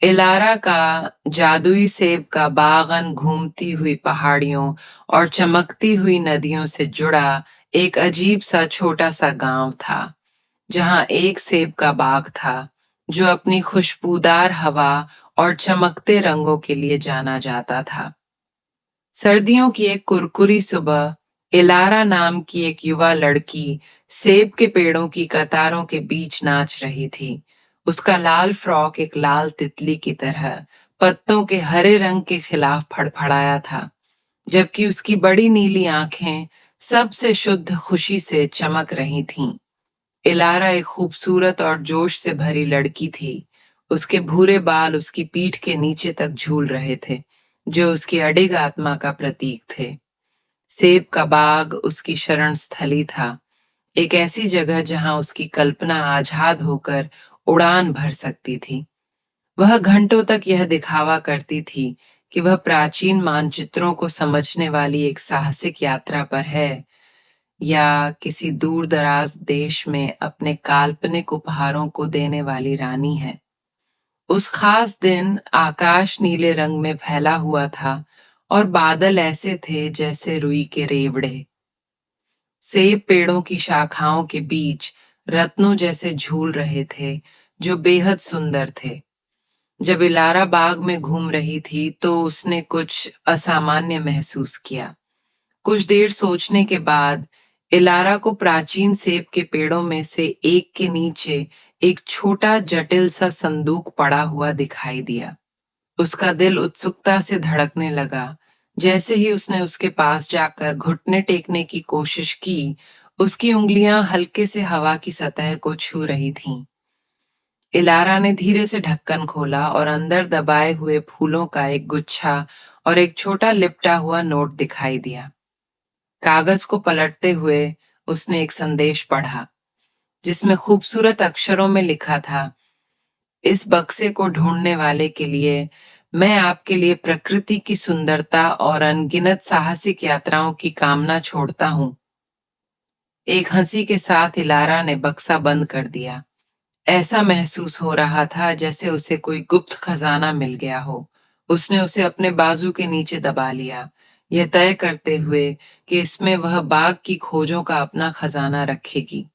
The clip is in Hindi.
इलारा का जादुई सेब का बागान घूमती हुई पहाड़ियों और चमकती हुई नदियों से जुड़ा एक अजीब सा छोटा सा गांव था, जहां एक सेब का बाग था जो अपनी खुशबूदार हवा और चमकते रंगों के लिए जाना जाता था। सर्दियों की एक कुरकुरी सुबह इलारा नाम की एक युवा लड़की सेब के पेड़ों की कतारों के बीच नाच रही थी। उसका लाल फ्रॉक एक लाल तितली की तरह पत्तों के हरे रंग के खिलाफ फड़फड़ाया था, जबकि उसकी बड़ी नीली आंखें सबसे शुद्ध खुशी से चमक रही थीं। इलारा एक खूबसूरत और जोश से भरी लड़की थी। उसके भूरे बाल उसकी पीठ के नीचे तक झूल रहे थे, जो उसकी अडिग आत्मा का प्रतीक थे। सेब का बाग उसकी शरण स्थली था, एक ऐसी जगह जहां उसकी कल्पना आजाद होकर उड़ान भर सकती थी। वह घंटों तक यह दिखावा करती थी कि वह प्राचीन मानचित्रों को समझने वाली एक साहसिक यात्रा पर है, या किसी दूर दराज देश में अपने काल्पनिक उपहारों को देने वाली रानी है। उस खास दिन आकाश नीले रंग में फैला हुआ था और बादल ऐसे थे जैसे रुई के रेवड़े। सेब पेड़ों की शाखाओं के बीच रत्नों जैसे झूल रहे थे, जो बेहद सुंदर थे। जब इलारा बाग में घूम रही थी तो उसने कुछ असामान्य महसूस किया। कुछ देर सोचने के बाद इलारा को प्राचीन सेब के पेड़ों में से एक के नीचे एक छोटा जटिल सा संदूक पड़ा हुआ दिखाई दिया। उसका दिल उत्सुकता से धड़कने लगा। जैसे ही उसने उसके पास जाकर घुटने टेकने की कोशिश की, उसकी उंगलियां हल्के से हवा की सतह को छू रही थीं। इलारा ने धीरे से ढक्कन खोला और अंदर दबाए हुए फूलों का एक गुच्छा और एक छोटा लिपटा हुआ नोट दिखाई दिया। कागज को पलटते हुए उसने एक संदेश पढ़ा, जिसमें खूबसूरत अक्षरों में लिखा था, इस बक्से को ढूंढने वाले के लिए मैं आपके लिए प्रकृति की सुंदरता और अनगिनत साहसिक यात्राओं की कामना छोड़ता हूँ। एक हंसी के साथ इलारा ने बक्सा बंद कर दिया। ऐसा महसूस हो रहा था जैसे उसे कोई गुप्त खजाना मिल गया हो। उसने उसे अपने बाजू के नीचे दबा लिया, यह तय करते हुए कि इसमें वह बाग की खोजों का अपना खजाना रखेगी।